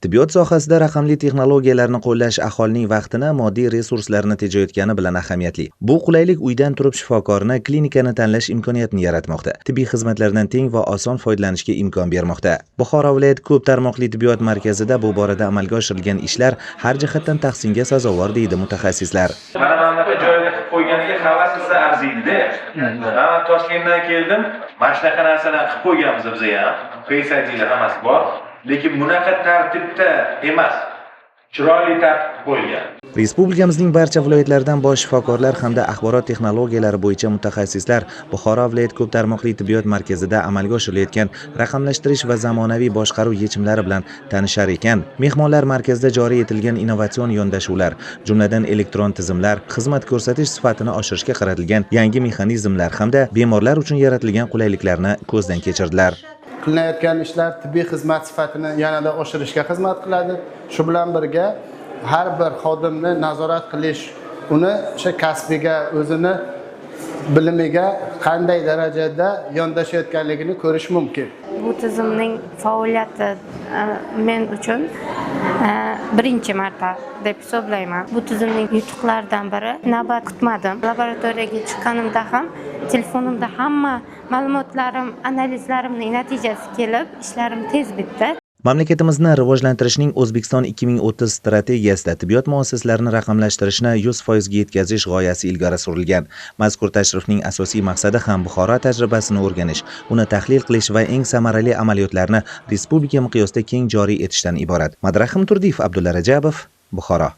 Tibbiyot sohasida raqamli texnologiyalarni qo'llash aholining vaqtini, moddiy resurslarini tejayotgani bilan ahamiyatli. Bu qulaylik uydan turib shifokorni, klinikani tanlash imkoniyatini yaratmoqda. Tibbiy xizmatlardan teng va oson foydalanishga imkon bermoqda. Buxoro viloyat ko'p tarmoqli tibbiyot markazida bu borada amalga oshirilgan ishlar har jihatdan tahsinga sazovor deydi mutaxassislar. Mana mamlakat joyida qilib qo'yganiga havas qilsa arziydi-da. Men Toshkentdan keldim, mana shunaqa narsalarni qilib qo'yganmiz biz ham. Peysajilar hammasi bor. Lekin bunaqa tartibda emas. Chiroyli tartib qo'yilgan. Respublikamizning barcha viloyatlaridan bosh shifokorlar hamda axborot texnologiyalari bo'yicha mutaxassislar Buxoro viloyat ko'p tarmoqli tibbiyot markazida amalga oshirilayotgan raqamlashtirish va zamonaviy boshqaruv yechimlari bilan tanishar ekan. Mehmonlar markazida joriy etilgan innovatsion yondashuvlar, jumladan elektron tizimlar, xizmat ko'rsatish sifatini oshirishga qaratilgan yangi mexanizmlar hamda bemorlar uchun yaratilgan qulayliklarni ko'zdan kechirdilar. Qilinayotgan ishlar tibbiy xizmat sifatini yanada oshirishga xizmat qiladi. Shu bilan birga har bir xodimni nazorat qilish, uni o'sha kasbiga, o'zini bilimiga qanday darajada yondashayotganligini ko'rish mumkin. Bu tizimning faoliyati men uchun birinchi marta deb hisoblayman. Bu tizimning yutuqlaridan biri navbat kutmadim. Laboratoriyaga chiqqanimda ham telefonimda hamma ma'lumotlarim, analizlarimning natijasi kelib, ishlarim tez bitdi. Mamlakatimizni rivojlantirishning O'zbekiston 2030 strategiyasida tibbiyot muassasalarini raqamlashtirishni 100% ga yetkazish g'oyasi ilgari surilgan. Mazkur tashrifning asosiy maqsadi ham Buxoro tajribasini o'rganish, uni tahlil qilish va eng samarali amaliyotlarni respublika miqyosida keng joriy etishdan iborat. Madrahim Turdiyev, Abdulla Rajabov, Buxoro.